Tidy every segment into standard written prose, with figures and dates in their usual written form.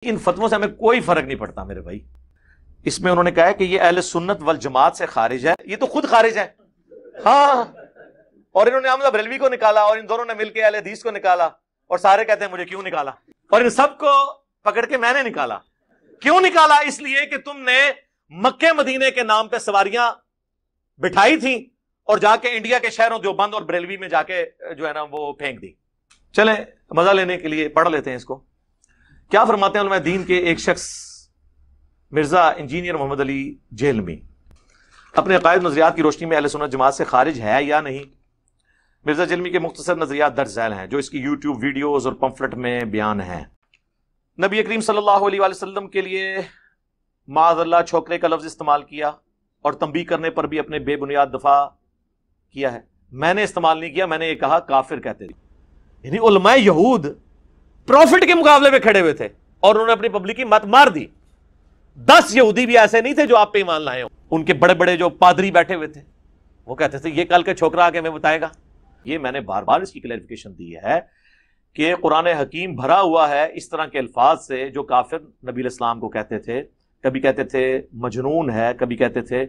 ان فتووں سے ہمیں کوئی فرق نہیں پڑتا میرے بھائی. اس میں انہوں نے کہا ہے کہ یہ اہل سنت والجماعت سے خارج ہے. یہ تو خود خارج ہے. ہاں، اور انہوں نے حمزہ بریلوی کو نکالا اور ان دونوں نے مل کے اہل حدیث کو نکالا اور سارے کہتے ہیں مجھے کیوں نکالا. اور ان سب کو پکڑ کے میں نے نکالا. کیوں نکالا؟ اس لیے کہ تم نے مکے مدینے کے نام پہ سواریاں بٹھائی تھیں اور جا کے انڈیا کے شہروں دیوبند اور بریلوی میں جا کے جو ہے نا وہ پھینک دی. چلیں مزہ لینے کے لیے پڑھ لیتے ہیں اس کو. کیا فرماتے ہیں علماء دین کے ایک شخص مرزا انجینئر محمد علی جہلمی اپنے عقائد نظریات کی روشنی میں اہل سنت جماعت سے خارج ہے یا نہیں؟ مرزا جہلمی کے مختصر نظریات درج ذیل ہیں جو اس کی یوٹیوب ویڈیوز اور پمفلٹ میں بیان ہیں. نبی کریم صلی اللہ علیہ وآلہ وسلم کے لیے معاذ اللہ چھوکرے کا لفظ استعمال کیا اور تنبیہ کرنے پر بھی اپنے بے بنیاد دفاع کیا ہے. میں نے استعمال نہیں کیا، میں نے یہ کہا کافر کہتے تھے. یعنی علماء یہود پروفٹ کے مقابلے میں کھڑے ہوئے تھے اور انہوں نے اپنی پبلک کی مت مار دی. 10 یہودی بھی ایسے نہیں تھے جو آپ پہ ایمان لائے ہوں. ان کے بڑے بڑے جو پادری بیٹھے ہوئے تھے وہ کہتے تھے یہ کل کے چھوکرا آگے ہمیں بتائے گا. یہ میں نے بار بار اس کی کلیریفیکیشن دی ہے کہ قرآن حکیم بھرا ہوا ہے اس طرح کے الفاظ سے جو کافر نبی علیہ السلام کو کہتے تھے. کبھی کہتے تھے مجنون ہے، کبھی کہتے تھے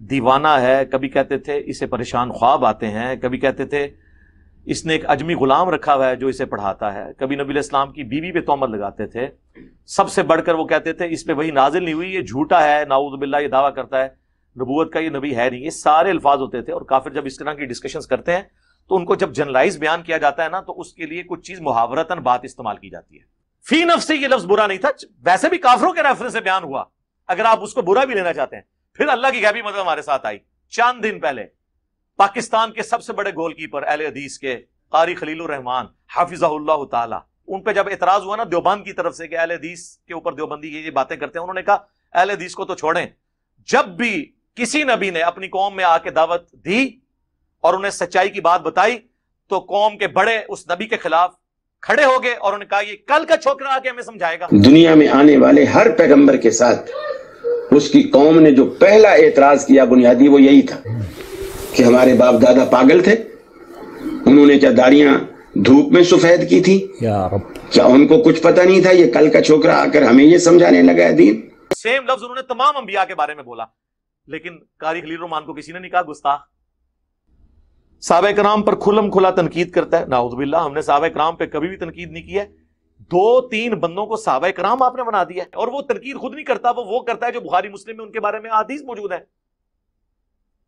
دیوانہ ہے، کبھی کہتے تھے اسے پریشان خواب آتے ہیں، کبھی کہتے تھے اس نے ایک اجمی غلام رکھا ہوا ہے جو اسے پڑھاتا ہے. کبھی نبی علیہ السلام کی بیوی پہ تہمت لگاتے تھے. سب سے بڑھ کر وہ کہتے تھے اس پہ وہی نازل نہیں ہوئی، یہ جھوٹا ہے، نعوذ باللہ یہ دعویٰ کرتا ہے نبوت کا، یہ نبی ہے نہیں. یہ سارے الفاظ ہوتے تھے. اور کافر جب اس طرح کی ڈسکشنز کرتے ہیں تو ان کو جب جنرلائز بیان کیا جاتا ہے نا تو اس کے لیے کچھ چیز محاورتاً بات استعمال کی جاتی ہے. فی نفس سے یہ لفظ برا نہیں تھا، ویسے بھی کافروں کے ریفرنس سے بیان ہوا. اگر آپ اس کو برا بھی لینا چاہتے ہیں پھر اللہ کی غیبی مدد ہمارے ساتھ آئی. چند دن پہلے پاکستان کے سب سے بڑے گول کیپر اہل حدیث کے قاری خلیل الرحمان حافظہ اللہ تعالی، ان پہ جب اعتراض ہوا نا دیوبند کی طرف سے کہ اہل حدیث کے اوپر دیوبندی یہ باتیں کرتے ہیں، انہوں نے کہا اہل حدیث کو تو چھوڑیں، جب بھی کسی نبی نے اپنی قوم میں آ کے دعوت دی اور انہیں سچائی کی بات بتائی تو قوم کے بڑے اس نبی کے خلاف کھڑے ہو گئے اور انہوں نے کہا یہ کل کا چھوکرا آ کے ہمیں سمجھائے گا. دنیا میں آنے والے ہر پیغمبر کے ساتھ اس کی قوم نے جو پہلا اعتراض کیا بنیادی وہ یہی تھا کہ ہمارے باپ دادا پاگل تھے، انہوں نے کیا داڑیاں دھوپ میں سفید کی تھی، کیا ان کو کچھ پتہ نہیں تھا یہ کل کا چھوکرا آ کر ہمیں یہ سمجھانے لگا ہے دین. سیم لفظ انہوں نے تمام انبیاء کے بارے میں بولا، لیکن قاری خلیل الرحمان کو کسی نے نہیں کہا گستاخ. صحابہ کرام پر کھلم کھلا تنقید کرتا ہے. نعوذ باللہ، ہم نے صحابہ کرام پہ کبھی بھی تنقید نہیں کی ہے. 2-3 بندوں کو صحابہ کرام آپ نے بنا دیا ہے. اور وہ تنقید خود نہیں کرتا، وہ کرتا ہے جو بخاری مسلم میں ان کے بارے میں احادیث موجود ہیں.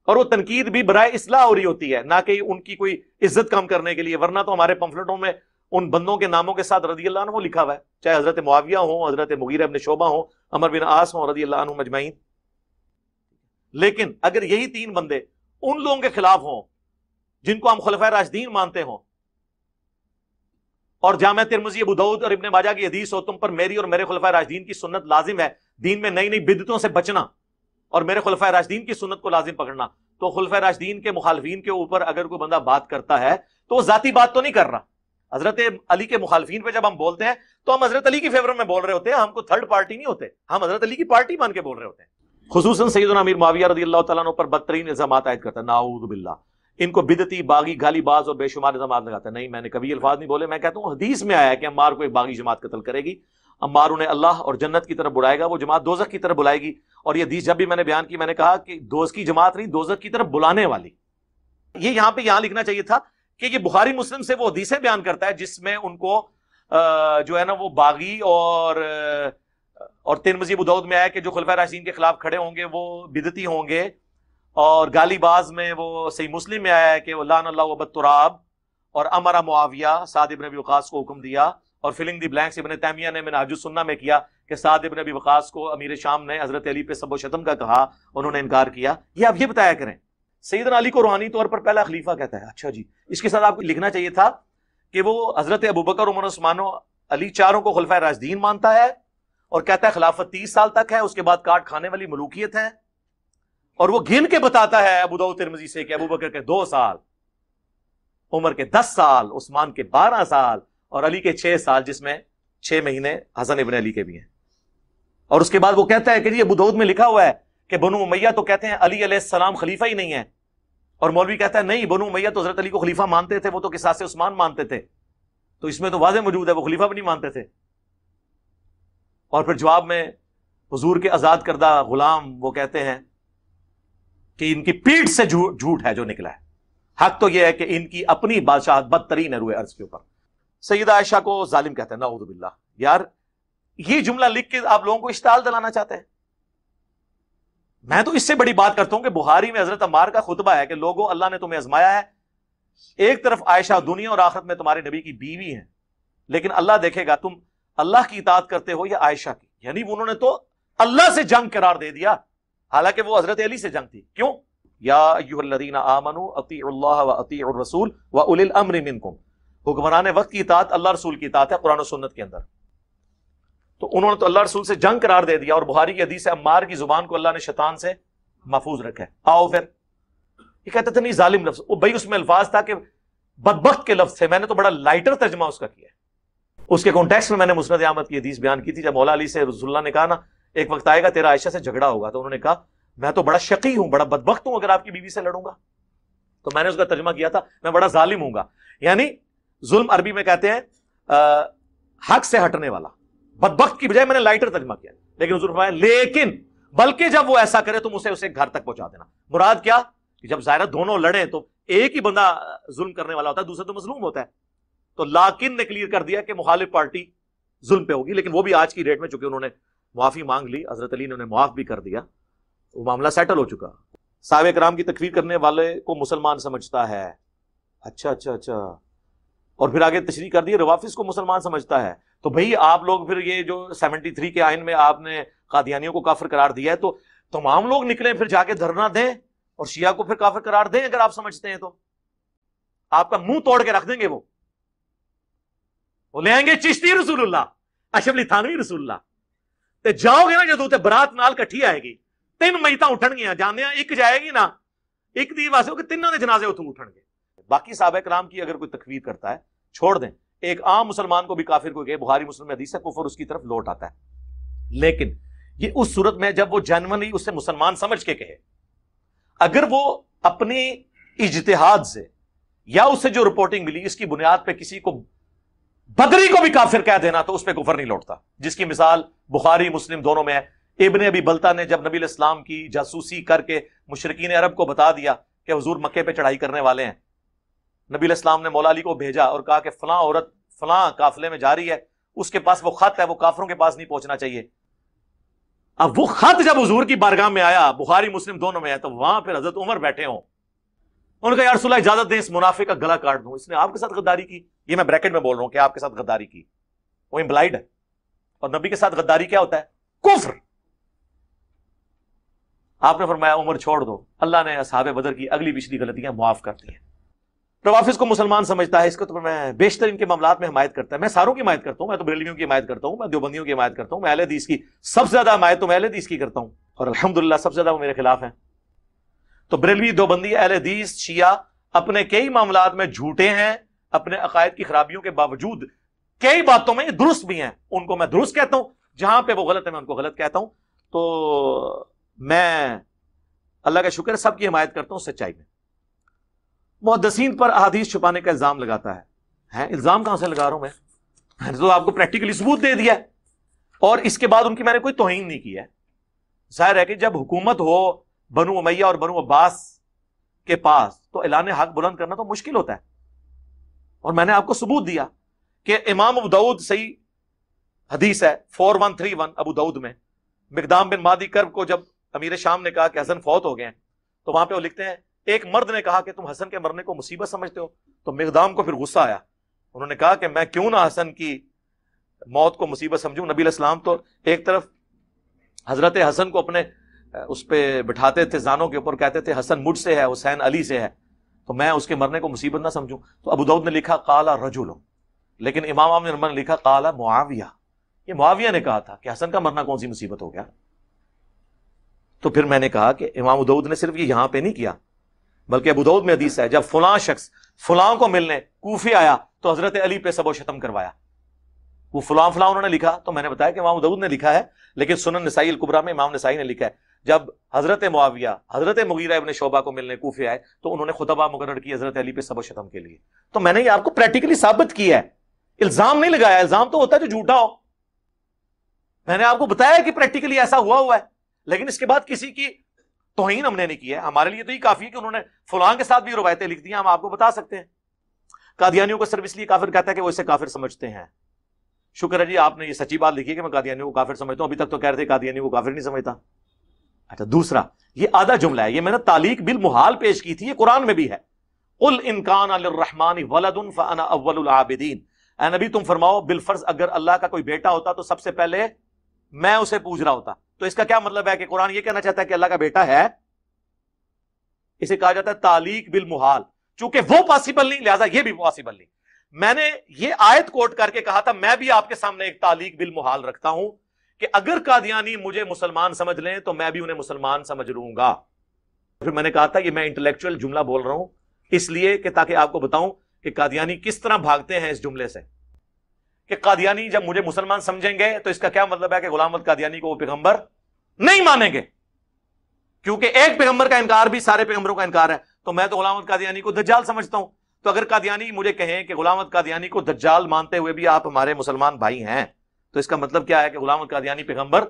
اور وہ تنقید بھی برائے اصلاح ہو رہی ہوتی ہے، نہ کہ ان کی کوئی عزت کم کرنے کے لیے. ورنہ تو ہمارے پمفلٹوں میں ان بندوں کے ناموں کے ساتھ رضی اللہ عنہ لکھا ہوا ہے، چاہے حضرت معاویہ ہوں، حضرت مغیرہ ابن شعبہ ہوں، عمر بن عاص ہوں رضی اللہ عنہ مجمعین. لیکن اگر یہی 3 بندے ان لوگوں کے خلاف ہوں جن کو ہم خلفائے راشدین مانتے ہوں، اور جامع ترمذی، ابو داؤد اور ابن ماجہ کی حدیث ہو تم پر میری اور میرے خلفائے راشدین کی سنت لازم ہے، دین میں نئی نئی بدعتوں سے بچنا اور میرے خلفائے راشدین کی سنت کو لازم پکڑنا، تو خلفائے راشدین کے مخالفین کے اوپر اگر کوئی بندہ بات کرتا ہے تو وہ ذاتی بات تو نہیں کر رہا. حضرت علی کے مخالفین پہ جب ہم بولتے ہیں تو ہم حضرت علی کی فیور میں بول رہے ہوتے ہیں، ہم کو تھرڈ پارٹی نہیں ہوتے، ہم حضرت علی کی پارٹی مان کے بول رہے ہوتے ہیں. خصوصاً سیدنا امیر معاویہ رضی اللہ تعالیٰ عنہ پر بدترین الزامات عائد کرتا ہے. نعوذ باللہ، ان کو بدعتی، باغی، گالی باز اور بے شمار الزامات لگاتا ہے. نہیں، میں نے کبھی الفاظ نہیں بولے. میں کہتا ہوں حدیث میں آیا ہے کہ عمار کو ایک باغی جماعت قتل کرے گی، عمار انہیں اللہ اور جنت کی طرف بلائے گا، وہ جماعت دوزخ کی طرف بلائے گی. اور یہ حدیث جب بھی میں نے بیان کی میں نے کہا کہ دوزخ کی جماعت نہیں، دوزخ کی طرف بلانے والی. یہ یہاں لکھنا چاہیے تھا کہ یہ بخاری مسلم سے وہ حدیثیں بیان کرتا ہے جس میں ان کو جو ہے نا وہ باغی اور ترمذی ابو داؤد میں آیا کہ جو خلفائے راشدین کے خلاف کھڑے ہوں گے وہ بدعتی ہوں گے، اور گالی باز میں وہ صحیح مسلم میں آیا ہے کہ لعن اللہ ابا التراب، اور امر معاویہ سعد ابن ابی وقاص کو حکم دیا، اور فلنگ دی بلینکس ابن تیمیہ نے منہاج السنہ میں کیا کہ سعد ابن ابی وقاص کو امیر شام نے حضرت علی پہ سب و شتم کا کہا، انہوں نے انکار کیا. یہ آپ یہ بتایا کریں. سیدنا علی کو روحانی طور پر پہلا خلیفہ کہتا ہے. اچھا جی، اس کے ساتھ آپ کو لکھنا چاہیے تھا کہ وہ حضرت ابوبکر، عمر، عثمان و علی چاروں کو خلفائے راشدین مانتا ہے اور کہتا ہے خلافت 30 سال تک ہے، اس کے بعد کاٹ کھانے والی ملوکیت ہے. اور وہ گن کے بتاتا ہے ابو داؤد ترمذی سے کہ ابوبکر کے 2 سال، عمر کے 10 سال، عثمان کے 12 سال اور علی کے 6 سال، جس میں 6 مہینے حسن ابن علی کے بھی ہیں. اور اس کے بعد وہ کہتا ہے کہ جی ابو داؤد میں لکھا ہوا ہے کہ بنو امیہ تو کہتے ہیں علی علیہ السلام خلیفہ ہی نہیں ہے، اور مولوی کہتا ہے نہیں، بنو امیہ تو حضرت علی کو خلیفہ مانتے تھے، وہ تو قصاص عثمان مانتے تھے. تو اس میں تو واضح موجود ہے وہ خلیفہ بھی نہیں مانتے تھے. اور پھر جواب میں حضور کے آزاد کردہ غلام وہ کہتے ہیں کہ ان کی پیٹھ سے جھوٹ ہے جو نکلا ہے، حق تو یہ ہے کہ ان کی اپنی بادشاہت بدترین ہے روئے ارض کے اوپر۔ سیدہ عائشہ کو ظالم کہتے ہیں، نعوذ باللہ۔ یار یہ جملہ لکھ کے آپ لوگوں کو اشتعال دلانا چاہتے ہیں؟ میں تو اس سے بڑی بات کرتا ہوں کہ بخاری میں حضرت عمار کا خطبہ ہے کہ لوگوں اللہ نے تمہیں آزمایا ہے، ایک طرف عائشہ دنیا اور آخرت میں تمہارے نبی کی بیوی ہیں، لیکن اللہ دیکھے گا تم اللہ کی اطاعت کرتے ہو یا عائشہ کی۔ یعنی انہوں نے تو اللہ سے جنگ قرار دے دیا، حالانکہ وہ حضرت علی سے جنگ تھی۔ کیوں؟ یا ایھا الذین آمنوا اطیعوا اللہ واطیعوا الرسول واولی الامر منکم، حکمران وقت کی اطاعت اللہ رسول کی اطاعت ہے قرآن و سنت کے اندر۔ تو انہوں نے تو اللہ رسول سے جنگ قرار دے دیا، اور بخاری کی حدیث ہے عمار کی زبان کو اللہ نے شیطان سے محفوظ رکھا ہے۔ آؤ پھر یہ کہتے تھے نہیں ظالم لفظ، وہ بھائی اس میں الفاظ تھا کہ بدبخت کے لفظ تھے، میں نے تو بڑا لائٹر ترجمہ اس کا کیا ہے۔ اس کے کانٹیکسٹ میں نے مسند احمد کی حدیث بیان کی تھی، جب مولا علی سے رسول اللہ نے کہا نا ایک وقت آئے گا تیرا عائشہ سے جھگڑا ہوگا، تو انہوں نے کہا میں تو بڑا شقی ہوں، بڑا بدبخت ہوں اگر آپ کی بیوی سے لڑوں گا۔ تو میں نے اس کا ترجمہ کیا تھا میں بڑا ظالم ہوں گا، یعنی ظلم عربی میں کہتے ہیں حق سے ہٹنے والا، بدبخت کی بجائے میں نے لائٹر ترجمہ کیا، لیکن حضور فرمایا لیکن بلکہ جب وہ ایسا کرے تم اسے گھر تک پہنچا دینا۔ مراد کیا کہ جب ظاہرہ دونوں لڑیں تو ایک ہی بندہ ظلم کرنے والا ہوتا ہے، دوسرا تو مظلوم ہوتا ہے، تو لاکن نے کلیئر کر دیا کہ مخالف پارٹی ظلم پہ ہوگی، لیکن وہ بھی آج کی ڈیٹ میں چونکہ انہوں نے معافی مانگ لی، حضرت علی نے انہیں معاف بھی کر دیا، وہ معاملہ سیٹل ہو چکا۔ صحابہ کرام کی تکفیر کرنے والے کو مسلمان سمجھتا ہے، اچھا اچھا اچھا، اور پھر آگے تشریح کر دی روافظ کو مسلمان سمجھتا ہے۔ تو بھئی آپ لوگ پھر یہ جو 73 کے آئین میں آپ نے قادیانیوں کو کافر قرار دیا ہے، تو تمام لوگ نکلیں پھر جا کے دھرنا دیں اور شیعہ کو پھر کافر قرار دیں، اگر آپ سمجھتے ہیں تو آپ کا منہ توڑ کے رکھ دیں گے۔ وہ لے آئیں گے چشتی رسول اللہ، اشرف علی تھانوی رسول اللہ، تے جاؤ گے نا جدوں تے برات نال کٹھی آئے گی، 3 میتاں اٹھن گیاں، جانے ایک جائے گی نا، ایک دی واسطے کہ تینوں دے جنازے اتوں اٹھن گے۔ باقی صحابہ کرام کی اگر کوئی تکفیر کرتا ہے چھوڑ دیں، ایک عام مسلمان کو بھی کافر کو کہ بخاری مسلم میں حدیث ہے کفر اس کی طرف لوٹ آتا ہے، لیکن یہ اس صورت میں جب وہ جنونلی اسے مسلمان سمجھ کے کہے، اگر وہ اپنی اجتہاد سے یا اسے جو رپورٹنگ ملی اس کی بنیاد پہ کسی کو بدری کو بھی کافر کہہ دینا تو اس پہ کفر نہیں لوٹتا، جس کی مثال بخاری مسلم دونوں میں ہے۔ ابن ابی بلتہ نے جب نبی علیہ السلام کی جاسوسی کر کے مشرکین عرب کو بتا دیا کہ حضور مکے پہ چڑھائی کرنے والے ہیں، نبی علیہ السلام نے مولا علی کو بھیجا اور کہا کہ فلاں عورت فلاں قافلے میں جا رہی ہے، اس کے پاس وہ خط ہے، وہ کافروں کے پاس نہیں پہنچنا چاہیے۔ اب وہ خط جب حضور کی بارگاہ میں آیا، بخاری مسلم دونوں میں ہے، تو وہاں پھر حضرت عمر بیٹھے ہوں، ان کا یا رسول اللہ اجازت دیں اس منافق کا گلا کاٹ دوں، اس نے آپ کے ساتھ غداری کی، یہ میں بریکٹ میں بول رہا ہوں کہ آپ کے ساتھ غداری کی، وہ امپلائڈ ہے، اور نبی کے ساتھ غداری کیا ہوتا ہے؟ کفر۔ آپ نے فرمایا عمر چھوڑ دو، اللہ نے اصحاب بدر کی اگلی پچھلی غلطیاں معاف کر دی ہیں۔ روافظ کو مسلمان سمجھتا ہے، اس کو تو میں بیشتر ان کے معاملات میں حمایت کرتا ہے، میں ساروں کی حمایت کرتا ہوں، میں تو بریلویوں کی حمایت کرتا ہوں، میں دیوبندیوں کی حمایت کرتا ہوں، میں اہل حدیث کی سب سے زیادہ حمایت تو میں اہل حدیث کی کرتا ہوں، اور الحمدللہ سب سے زیادہ وہ میرے خلاف ہیں۔ تو بریلوی، دیوبندی، اہل حدیث، شیعہ اپنے کئی معاملات میں جھوٹے ہیں، اپنے عقائد کی خرابیوں کے باوجود کئی باتوں میں درست بھی ہیں، ان کو میں درست کہتا ہوں، جہاں پہ وہ غلط ہے میں ان کو غلط کہتا ہوں۔ تو میں اللہ کا شکر سب کی حمایت کرتا ہوں سچائی میں۔ محدثین پر احادیث چھپانے کا الزام لگاتا ہے، الزام کہاں سے لگا رہا ہوں میں نے تو آپ کو پریکٹیکلی ثبوت دے دیا ہے، اور اس کے بعد ان کی میں نے کوئی توہین نہیں کی ہے۔ ظاہر ہے کہ جب حکومت ہو بنو امیہ اور بنو عباس کے پاس تو اعلان حق بلند کرنا تو مشکل ہوتا ہے، اور میں نے آپ کو ثبوت دیا کہ امام ابو داؤد صحیح حدیث ہے 4131 ابو داؤد میں، مقدام بن مادی کرب کو جب امیر شام نے کہا کہ حسن فوت ہو گئے ہیں، تو وہاں پہ وہ لکھتے ہیں ایک مرد نے کہا کہ تم حسن کے مرنے کو مصیبت سمجھتے ہو، تو مقدام کو پھر غصہ آیا، انہوں نے کہا کہ میں کیوں نہ حسن کی موت کو مصیبت سمجھوں۔ نبی علیہ السلام تو ایک طرف حضرت حسن کو اپنے اس پہ بٹھاتے تھے زانوں کے اوپر، کہتے تھے حسن مجھ سے ہے، حسین علی سے ہے، تو میں اس کے مرنے کو مصیبت نہ سمجھوں۔ تو ابو داؤد نے لکھا قال رجل، لیکن امام احمد نے لکھا قال معاویہ، یہ معاویہ نے کہا تھا کہ حسن کا مرنا کون سی مصیبت ہو گیا۔ تو پھر میں نے کہا کہ امام ابو داؤد نے صرف یہ یہاں پہ نہیں کیا، بلکہ ابو داؤد میں حدیث ہے جب فلاں شخص فلاں کو ملنے کوفے آیا تو حضرت علی پہ سب و شتم کروایا، وہ فلاں فلاں انہوں نے لکھا، تو میں نے بتایا کہ امام ابو داؤد نے لکھا ہے، لیکن سنن نسائی الکبریٰ میں امام نسائی نے لکھا ہے جب حضرت معاویہ حضرت مغیرہ ابن شعبہ کو ملنے کوفے آئے تو انہوں نے خطبہ مقرر کی حضرت علی پہ سب و شتم کے لیے۔ تو میں نے یہ آپ کو پریکٹیکلی ثابت کیا ہے، الزام نہیں لگایا، الزام تو ہوتا ہے جو جھوٹا ہو۔ میں نے آپ کو بتایا کہ پریکٹیکلی ایسا ہوا ہے، لیکن اس کے بعد کسی کی توہین ہم نے نہیں کی ہے. ہمارے لیے تو یہ کافی ہے کہ انہوں نے فلاں کے ساتھ بھی روایتیں لکھ دی ہیں، ہم آپ کو بتا سکتے ہیں. قادیانیوں کو صرف اس لیے کافر کہتا ہے کہ وہ اسے کافر سمجھتے ہیں. شکر ہے جی آپ نے یہ سچی بات لکھی ہے کہ میں قادیانیوں کو کافر سمجھتا ہوں. ابھی تک تو کہہ رہے تھے قادیانیوں کو کافر نہیں سمجھتا. اچھا دوسرا یہ آدھا جملہ ہے، یہ میں نے تعلیق بالمحال پیش کی تھی، یہ قرآن میں بھی ہے. قل ان کان للرحمن ولد فانا اول العابدین. اے نبی تم فرماؤ بالفرض اگر اللہ کا کوئی بیٹا ہوتا تو سب سے پہلے میں اسے پوچھ رہا ہوتا. تو اس کا کیا مطلب ہے کہ قرآن یہ کہنا چاہتا ہے کہ اللہ کا بیٹا ہے؟ اسے کہا جاتا ہے تعلیق بالمحال. چونکہ وہ پاسبل نہیں لہذا یہ بھی پاسبل نہیں. میں نے یہ آیت کوٹ کر کے کہا تھا میں بھی آپ کے سامنے ایک تعلیق بالمحال رکھتا ہوں کہ اگر قادیانی مجھے مسلمان سمجھ لیں تو میں بھی انہیں مسلمان سمجھ لوں گا. پھر میں نے کہا تھا یہ میں انٹلیکچوئل جملہ بول رہا ہوں اس لیے کہ تاکہ آپ کو بتاؤں کہ قادیانی کس طرح بھاگتے ہیں اس جملے سے کہ قادیانی جب مجھے مسلمان سمجھیں گے تو اس کا کیا مطلب ہے کہ غلام احمد قادیانی کو وہ پیغمبر نہیں مانیں گے، کیونکہ ایک پیغمبر کا انکار بھی سارے پیغمبروں کا انکار ہے. تو میں تو غلام احمد قادیانی کو دجال سمجھتا ہوں. تو اگر قادیانی مجھے کہیں کہ غلام احمد قادیانی کو دجال مانتے ہوئے بھی آپ ہمارے مسلمان بھائی ہیں تو اس کا مطلب کیا ہے کہ غلام احمد قادیانی پیغمبر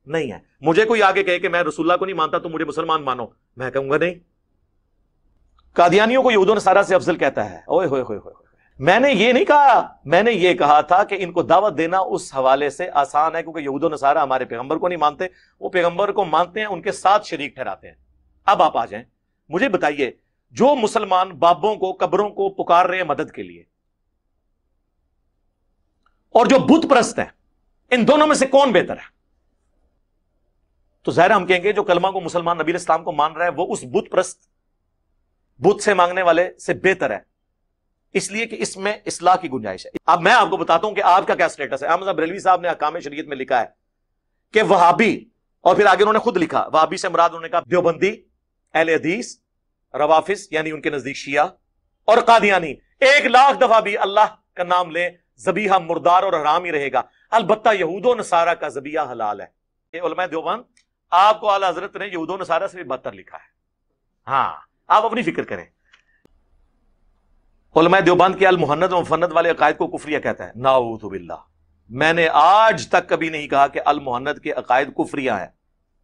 نہیں ہے. مجھے کوئی آگے کہے کہ میں رسول اللہ کو نہیں مانتا تو مجھے مسلمان مانو، میں کہوں گا نہیں. قادیانیوں کو یہود و نصارہ سے افضل کہتا ہے. اوئے ہوئے ہوئے ہوئے. میں نے یہ نہیں کہا، میں نے یہ کہا تھا کہ ان کو دعوت دینا اس حوالے سے آسان ہے کیونکہ یہود و نصارہ ہمارے پیغمبر کو نہیں مانتے، وہ پیغمبر کو مانتے ہیں، ان کے ساتھ شریک ٹھہراتے ہیں. اب آپ آ جائیں، مجھے بتائیے جو مسلمان بابوں کو قبروں کو پکار رہے ہیں مدد کے لیے اور جو بت پرست ہیں، ان دونوں میں سے کون بہتر ہے؟ تو ظاہر ہم کہیں گے جو کلمہ کو مسلمان نبی علیہ السلام کو مان رہا ہے وہ اس بت پرست بت سے مانگنے والے سے بہتر ہے، اس لیے کہ اس میں اصلاح کی گنجائش ہے. اب میں آپ کو بتاتا ہوں کہ آپ کا کیا سٹیٹس ہے. احمد بریلوی صاحب نے احکام شریعت میں لکھا ہے کہ وہابی، اور پھر آگے انہوں نے خود لکھا وہابی سے مراد انہوں نے کہا دیوبندی، اہل حدیث، روافظ یعنی ان کے نزدیک شیعہ، اور قادیانی. 1,00,000 دفعہ بھی اللہ کا نام لیں ذبیحہ مردار اور حرام ہی رہے گا. البتہ یہود و نصارہ کا ذبیحہ حلال ہے. یہ علماء دیوبند آپ کو اعلیٰ حضرت نے یہود و نصارہ سے بھی بدتر لکھا ہے. ہاں آپ اپنی فکر کریں. علماء دیوبند کے المحند و مفند والے عقائد کو کفریہ کہتا ہے. نعوذ باللہ. میں نے آج تک کبھی نہیں کہا کہ المحند کے عقائد کفریہ ہیں.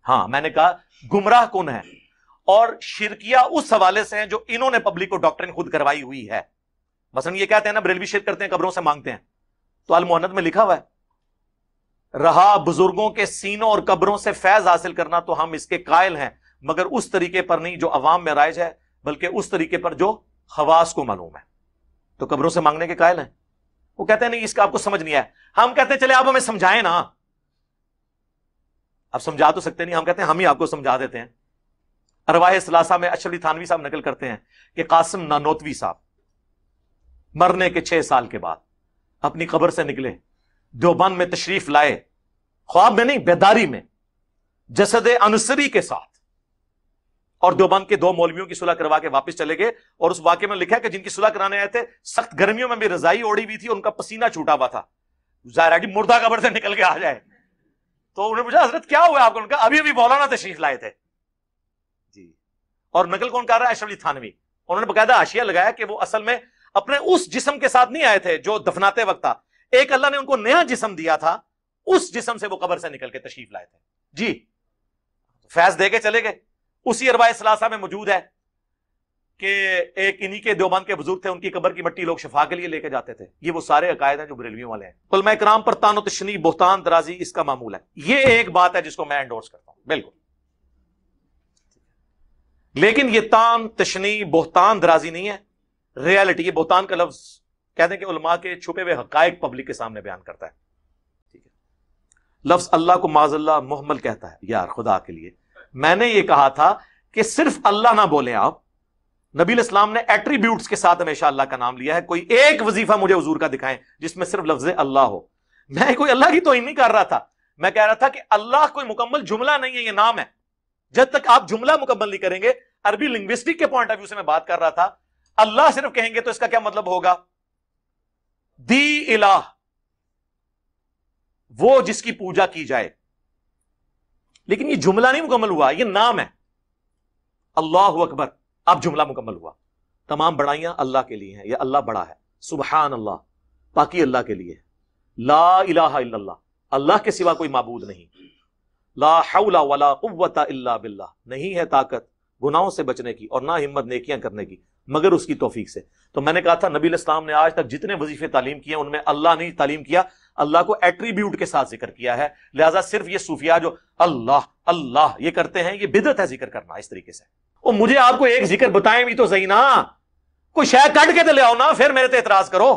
ہاں میں نے کہا گمراہ کن ہے اور شرکیہ اس حوالے سے ہیں جو انہوں نے پبلک کو ڈاکٹرن خود کروائی ہوئی ہے. مثلا یہ کہتے ہیں نا بریلوی شرک کرتے ہیں قبروں سے مانگتے ہیں، تو المحند میں لکھا ہوا ہے رہا بزرگوں کے سینوں اور قبروں سے فیض حاصل کرنا تو ہم اس کے قائل ہیں، مگر اس طریقے پر نہیں جو عوام میں رائج ہے بلکہ اس طریقے پر جو خواص کو معلوم ہے. تو قبروں سے مانگنے کے قائل ہیں. وہ کہتے ہیں نہیں اس کا آپ کو سمجھ نہیں آیا. ہم کہتے ہیں چلے آپ ہمیں سمجھائیں نا. آپ سمجھا تو سکتے نہیں، ہم کہتے ہیں ہم ہی آپ کو سمجھا دیتے ہیں. ارواح ثلاثہ میں اشرف علی تھانوی صاحب نقل کرتے ہیں کہ قاسم نانوتوی صاحب مرنے کے 6 سال کے بعد اپنی قبر سے نکلے، دیوبند میں تشریف لائے، خواب میں نہیں بیداری میں، جسد انصری کے ساتھ، اور دیوبند کے 2 مولویوں کی صلح کروا کے واپس چلے گئے. اور اس واقعے میں لکھا ہے کہ جن کی صلح کرانے آئے تھے سخت گرمیوں میں بھی رضائی اوڑی ہوئی تھی، ان کا پسینہ چھوٹا ہوا تھا. ظاہر ہے کہ مردہ قبر سے نکل کے آ جائے. تو انہوں نے پوچھا حضرت کیا ہوا آپ کو؟ ان کا ابھی مولانا تشریف لائے تھے جی. اور نقل کون کر رہا ہے؟ اشرف علی تھانوی. انہوں نے باقاعدہ حاشیہ لگایا کہ وہ اصل میں اپنے اس جسم کے ساتھ نہیں آئے تھے جو دفناتے وقت تھا، ایک اللہ نے ان کو نیا جسم دیا تھا، اس جسم سے وہ قبر سے نکل کے تشریف لائے تھے جی. فیض دے کے چلے گئے. اسی ارواح ثلاثہ میں موجود ہے کہ ایک انہی کے دیوبند کے بزرگ تھے، ان کی قبر کی مٹی لوگ شفا کے لیے لے کے جاتے تھے. یہ وہ سارے عقائد ہیں جو بریلویوں والے ہیں. علماء کرام پر طعن و تشنیع، بہتان درازی اس کا معمول ہے. یہ ایک بات ہے جس کو میں انڈورس کرتا ہوں بالکل. لیکن یہ طعن تشنیع بہتان درازی نہیں ہے، ریالٹی. یہ بہتان کا لفظ کہتے ہیں کہ علماء کے چھپے ہوئے حقائق پبلک کے سامنے بیان کرتا ہے. ٹھیک ہے. لفظ اللہ کو معاذ اللہ محمل کہتا ہے. یار خدا کے لیے میں نے یہ کہا تھا کہ صرف اللہ نہ بولیں آپ. نبی علیہ السلام نے ایٹریبیوٹس کے ساتھ ہمیشہ اللہ کا نام لیا ہے. کوئی ایک وظیفہ مجھے حضور کا دکھائیں جس میں صرف لفظ اللہ ہو. میں کوئی اللہ کی توہین نہیں کر رہا تھا، میں کہہ رہا تھا کہ اللہ کوئی مکمل جملہ نہیں ہے، یہ نام ہے. جب تک آپ جملہ مکمل نہیں کریں گے، عربی لنگوسٹک کے پوائنٹ آف ویو سے میں بات کر رہا تھا. اللہ صرف کہیں گے تو اس کا کیا مطلب ہوگا؟ دی الہ، وہ جس کی پوجا کی جائے. لیکن یہ جملہ نہیں مکمل ہوا، یہ نام ہے. اللہ اکبر، اب جملہ مکمل ہوا. تمام بڑائیاں اللہ کے لیے ہیں، یہ اللہ بڑا ہے. سبحان اللہ، پاکی اللہ کے لیے. لا الہ الا اللہ، اللہ کے سوا کوئی معبود نہیں. لا حول ولا قوت الا باللہ، نہیں ہے طاقت گناہوں سے بچنے کی اور نہ ہمت نیکیاں کرنے کی مگر اس کی توفیق سے. تو میں نے کہا تھا نبی علیہ السلام نے آج تک جتنے وظیفے تعلیم کیے ان میں اللہ نہیں تعلیم کیا، اللہ کو ایٹریبیوٹ کے ساتھ ذکر کیا ہے. لہٰذا صرف یہ صوفیاء جو اللہ اللہ یہ کرتے ہیں، یہ بدعت ہے ذکر کرنا اس طریقے سے. اور مجھے آپ کو ایک ذکر بتائیں بھی تو صحیح نا، کوئی شے کٹ کے تو لے آؤ نا، پھر میرے تے اعتراض کرو.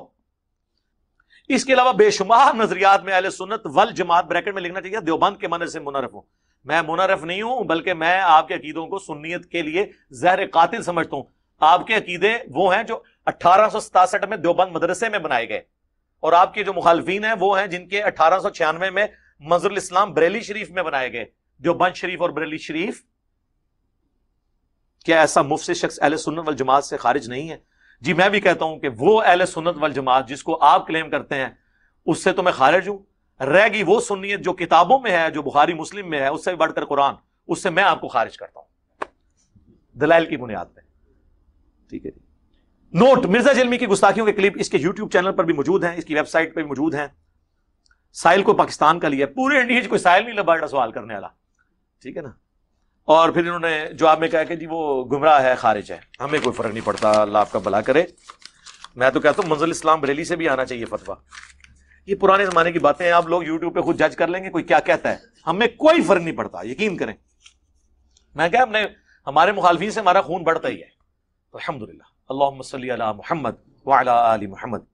اس کے علاوہ بے شمار نظریات میں اہل سنت والجماعت بریکٹ میں لکھنا چاہیے دیوبند کے منر سے منحرف ہوں. میں منحرف نہیں ہوں، بلکہ میں آپ کے عقیدوں کو سنیت کے لیے زہر قاتل سمجھتا ہوں. آپ کے عقیدے وہ ہیں جو 1867 میں دیوبند مدرسے میں بنائے گئے، اور آپ کے جو مخالفین ہیں وہ ہیں جن کے 1896 میں منظر الاسلام بریلی شریف میں بنائے گئے. دیوبند شریف اور بریلی شریف، کیا ایسا مفسد شخص اہل سنت والجماعت سے خارج نہیں ہے؟ جی میں بھی کہتا ہوں کہ وہ اہل سنت والجماعت جس کو آپ کلیم کرتے ہیں اس سے تو میں خارج ہوں. رہ گئی وہ سنیت جو کتابوں میں ہے، جو بخاری مسلم میں ہے، اس سے بھی بڑھ کر قرآن، اس سے میں آپ کو خارج کرتا ہوں دلائل کی بنیاد پہ. ٹھیک ہے جی. نوٹ: مرزا جلمی کی گستاخیوں کے کلپ اس کے یوٹیوب چینل پر بھی موجود ہیں، اس کی ویب سائٹ پہ بھی موجود ہیں. سائل کو پاکستان کا لیا، پورے انڈیا کوئی سائل نہیں لبا سوال کرنے والا. ٹھیک ہے نا. اور پھر انہوں نے جواب میں کہا کہ جی وہ گمراہ ہے، خارج ہے. ہمیں کوئی فرق نہیں پڑتا، اللہ آپ کا بھلا کرے. میں تو کہتا ہوں منزل اسلام بریلی سے بھی آنا چاہیے فتویٰ. یہ پرانے زمانے کی باتیں ہیں، آپ لوگ یوٹیوب پہ خود جج کر لیں گے کوئی کیا کہتا ہے. ہمیں کوئی فرق نہیں پڑتا، یقین کریں. میں کہا ہمارے مخالفین سے ہمارا خون بڑھتا ہی ہے. الحمدللہ. اللہم صلی علی محمد وعلی آل محمد.